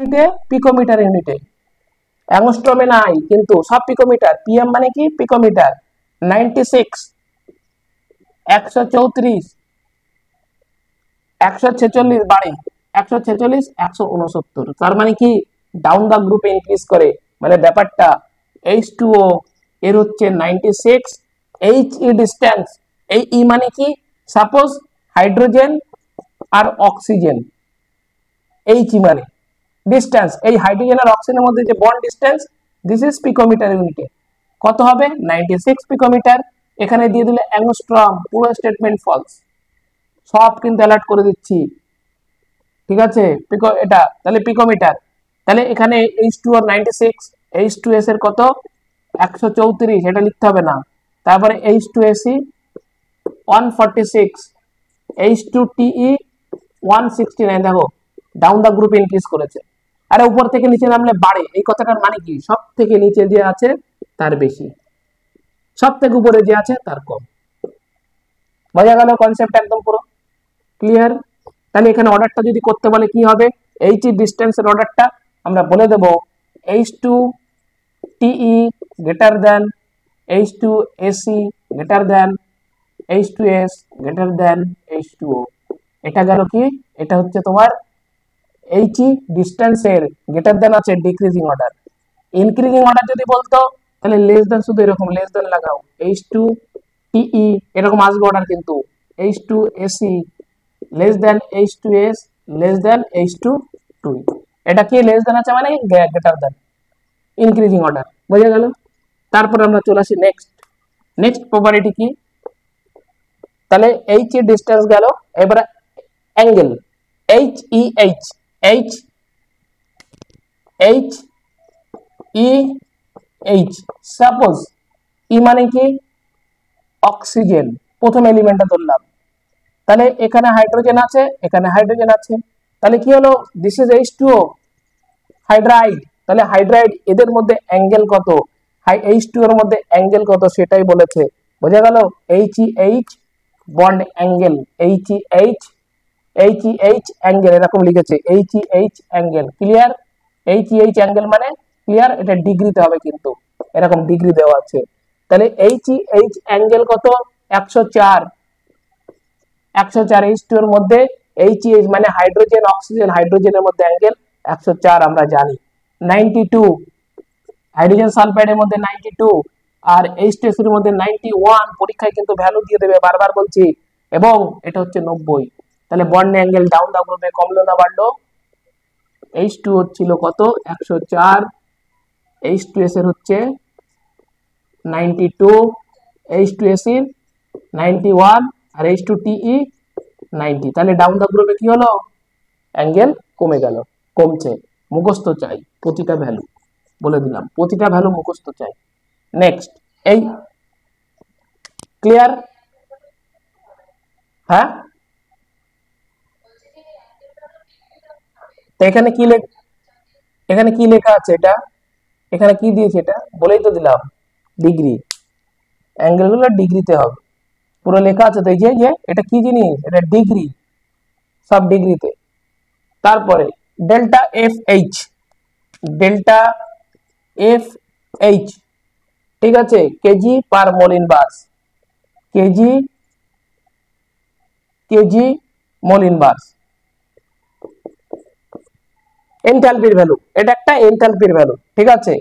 ইউনিটে পিকোমিটার ইউনিটে, অ্যাংস্ট্রমে নাই কিন্তু সব পিকোমিটার। পিএম মানে কি পিকোমিটার। 96, 134, 146 বাড়ে, 146, 169। তার মানে কি ডাউন দা গ্রুপে ইনক্রিজ করে, মানে ব্যাপারটা H2O এর হচ্ছে 96, HE ডিস্টেন্স। এই ই মানে কি, সাপোজ হাইড্রোজেন আর অক্সিজেন, H মানে ডিস্টেন্স, এই হাইড্রোজেন আর অক্সিজেনের মধ্যে যে bond distance, this is picometre ইউনিটে। কত হবে 96 পিকোমিটার। এখানে দিয়ে দিলে অ্যাংস্ট্রম, পুরো স্টেটমেন্ট ফলস, সব কিন্তু অ্যালার্ট করে দিচ্ছি, ঠিক আছে। পিকো এটা তাহলে পিকোমিটার, তাহলে এখানে H2 আর 96, H2S এর কত 134, এটা লিখতে হবে না। তারপরে H2SE 146, H2TE 169, দেখো ডাউন দা গ্রুপ ইনক্রিজ করেছে। আরে উপর থেকে নিচে নামলে বাড়ে, এই কথাটার মানে কি, সব থেকে নিচে যে আছে তার বেশি, সব থেকে উপরে যে আছে তার কম। বোঝা গেল কনসেপ্ট একদম পুরো ক্লিয়ার। তাহলে এখানে অর্ডারটা যদি করতে বলে কি হবে, H ডিস্টেন্সের অর্ডারটা আমরা বলে দেব H2TE greater than H2SE greater than H2S greater than H2O। এটা গেল কি, এটা হচ্ছে তোমার HE ডিস্টেন্সের গ্রেটার দেন আছে ডিক্রিজিং অর্ডার। ইনক্রিজিং অর্ডার যদি বলতো তাহলে লেস দেন, শুধু এরকম লেস দেন লাগাও, H2TE এরকম আসবে অর্ডার, কিন্তু H2SE less than H2S less than H2 এটা কি লেস দেন আছে মানে গ্রেটার দেন, ইনক্রিজিং অর্ডার। বোঝা গেল। তারপর আমরা চলে আসি নেক্সট প্রপার্টি কি, তাহলে H এর ডিসটেন্স গেল, এবারে অ্যাঙ্গেল HEH, সাপোজ ই মানে কি অক্সিজেন, প্রথম এলিমেন্টটা ধরলাম, তাহলে এখানে হাইড্রোজেন আছে, এখানে হাইড্রোজেন আছে, তাহলে কি হলো, দিস ইজ H2O হাইড্রাইড। তাহলে হাইড্রাইড এদের মধ্যে অ্যাঙ্গেল কত, H2 এর মধ্যে অ্যাঙ্গেল কত সেটাই বলেছে। বোঝা গেল, HEH bond angle, HEH angle এরকম লিখেছে, HEH angle clear. HEH angle মানে ক্লিয়ার, এটা ডিগ্রিতে হবে কিন্তু এরকম ডিগ্রি দেওয়া আছে। তাহলে HEH অ্যাঙ্গেল কত 104, H2 এর মধ্যে HEH মানে হাইড্রোজেন অক্সিজেন, হাইড্রোজেনের মধ্যে অ্যাঙ্গেল 104 আমরা জানি। 92 হাইড্রোজেন সালফাইডের মধ্যে 92 আর H2S এর মধ্যে 91, পরীক্ষায় কিন্তু ভ্যালু দিয়ে দেবে, বারবার বলছি, এবং এটা হচ্ছে 90। তাহলে বন্ড অ্যাঙ্গেল ডাউন দা গ্রুপে কমলো না বাড়লো, H2 ছিল কত 104, H2S এর হচ্ছে 92, H2S এর 91 আর H2TE 90। তাহলে ডাউন দা গ্রুপে কি হলো, অ্যাঙ্গেল কমে গেল, কমছে। মুখস্থ চাই প্রতিটা ভ্যালু, বলে দিলাম প্রতিটা ভ্যালু মুখস্থ চাই। নেক্সট এই ক্লিয়ার, হ্যাঁ। তো এখানে কি লেখা আছে, এটা এখানে কি দিয়েছে, এটা বলেই তো দিলাম ডিগ্রি, অ্যাঙ্গেল গুলো ডিগ্রিতে হবে, পুরো লেখা আছে। তো এই যে এটা কি জিনিস, এটা ডিগ্রি, সব ডিগ্রিতে। তারপরে ডেল্টা এফ এইচ, ঠিক আছে, KG per mole inverse, KG mole inverse. এনথালপির ভ্যালু, এটা একটা এনথালপির ভ্যালু, ঠিক আছে,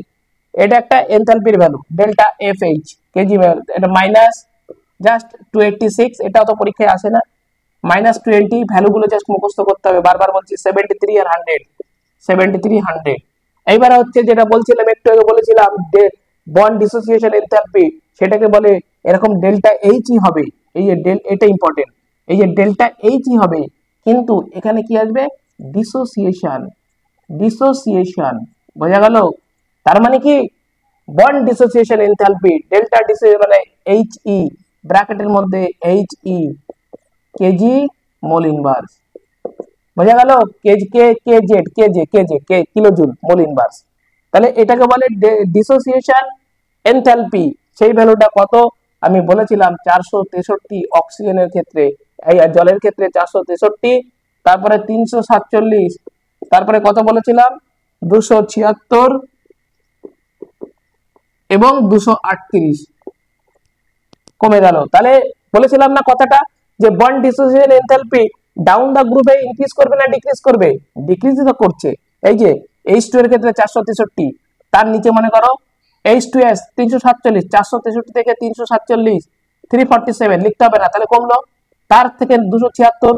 এটা একটা এনথালপির value delta F H KG, এটা মাইনাস জাস্ট 286, এটা তো পরীক্ষায় আসে না, -20 ভ্যালুগুলো জাস্ট মুখস্থ করতে হবে, বারবার বলছি 73 আর 100। এইবারে হচ্ছে যেটা বলছিলাম একটু আগে বলেছিলাম বন্ড ডিসোসিয়েশন এনথালপি, সেটাকে বলে এরকম ডেল্টা এইচই হবে, এই যে এটা ইম্পর্টেন্ট, এই যে ডেল্টা এইচই হবে, কিন্তু এখানে কি আসবে ডিসোসিয়েশন, বোঝা গেল। তার মানে কি bond dissociation enthalpy delta dissociation মানে HE ব্র্যাকেটের মধ্যে HE কেজি মোল ইনভার্স, বোঝা গেল, কিলোজুল মোল ইনভার্স। তাহলে এটাকে বলে ডিসোসিয়েশন এনথালপি, সেই ভ্যালুটা কত আমি বলেছিলাম 463 অক্সিজেনের ক্ষেত্রে, এই জলের ক্ষেত্রে 463, তারপরে 347, তারপরে কত বলেছিলাম 276 এবং 238 কমে গেল। তাহলে বলেছিলাম না কথাটা যে bond dissociation enthalpy down the গ্রুপে ইনক্রিজ করবে না ডিক্রিজ করবে? ডিক্রিজই তো করছে। এই যে H2 এর ক্ষেত্রে 463, তার নিচে মনে করো H2S 347, 463 থেকে 347 347 লিখতে হবে না, তাহলে কমলো। তার থেকে 276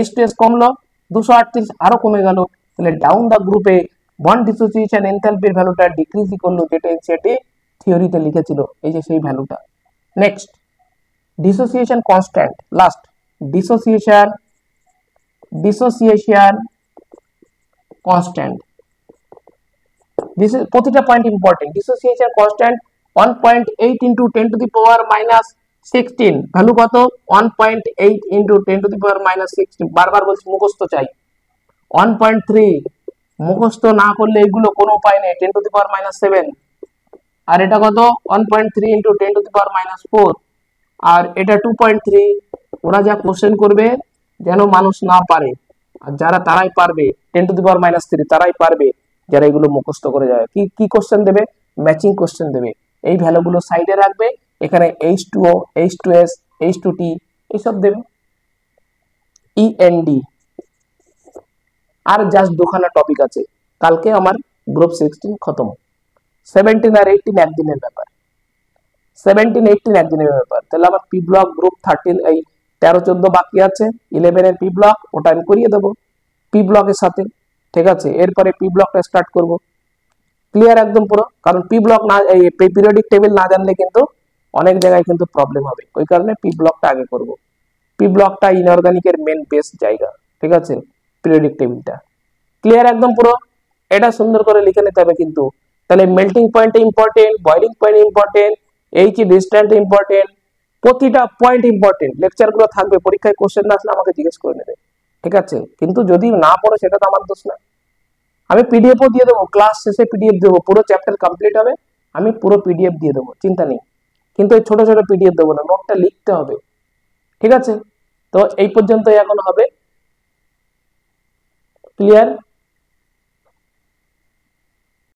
H2S কমলো, 238 আরো কমে গেল। তাহলে ডাউন দা গ্রুপে বন্ড ডিসোসিয়েশন এনথালপির ভ্যালুটা ডিক্রিজই করলো, যেটা এনসিইআরটি থিওরিতে লিখেছিল। এই যে সেই ভ্যালুটা। Next dissociation constant, last dissociation constant, this is প্রতিটা point important. dissociation constant 1.8 into 10 to the power minus 16, value কত 1.8 into 10 to the power minus 16, বারবার বলছি মুখস্থ চাই। 1.3 মুখস্থ না করলে এগুলো কোনো উপায় নেই, 10 to the power minus 7, আর এটা কত 1.3 into 10 to the power minus 4, আর এটা 2.3। ওরা যা কোশ্চেন করবে যেন মানুষ না পারে, আর যারা তারাই পারবে 10 to the power minus 3 তারাই পারবে যারা এগুলো মুখস্থ করে যাবে। কি কি কোশ্চেন দেবে? ম্যাচিং কোশ্চেন দেবে। এই ভ্যালুগুলো সাইডে রাখবে, এখানে H2O, H2S, H2T এইসব দেবে, END। আর জাস্ট দুখানা টপিক আছে, কালকে আমার গ্রুপ 16 খতম। 17 আর 18 একদিনের ব্যাপার, 17 18 একদিনের ব্যাপার। তাহলে আমার পি ব্লক গ্রুপ 13 এই 13 14 বাকি আছে, 11 এর পি ব্লক ওটা আমি করিয়ে দেবো পি ব্লকের সাথে, ঠিক আছে। এরপরে পি ব্লকটা স্টার্ট করব, ক্লিয়ার একদম পুরো। কারণ পি ব্লক না, এই পিরিয়ডিক টেবিল না জানলে কিন্তু অনেক জায়গায় কিন্তু প্রবলেম হবে, ওই কারণে পি ব্লকটা আগে করব। পি ব্লকটা ইনঅর্গানিকের মেন বেস জায়গা, ঠিক আছে, পিরিয়ডিক টেবিলটা ক্লিয়ার একদম পুরো। এটা সুন্দর করে লিখে নিতে হবে কিন্তু। তাহলে melting point important, boiling point important, H distant important, প্রতিটা পয়েন্ট ইম্পর্টেন্ট। লেকচার গুলো থাকবে, পরীক্ষায় কোশ্চেন না আসলে আমাকে জিজ্ঞেস করে নেবে, ঠিক আছে। কিন্তু যদি না পড়ো সেটা তো আমার দোষ না। আমি পিডিএফও দিয়ে দেবো, ক্লাস শেষে পিডিএফ দেবো, পুরো চ্যাপ্টার কমপ্লিট হবে আমি পুরো পিডিএফ দিয়ে দেবো, চিন্তা নেই। কিন্তু এই ছোট ছোট পিডিএফ দেবো না, নোটটা লিখতে হবে, ঠিক আছে। তো এই পর্যন্তই এখন হবে, ক্লিয়ার।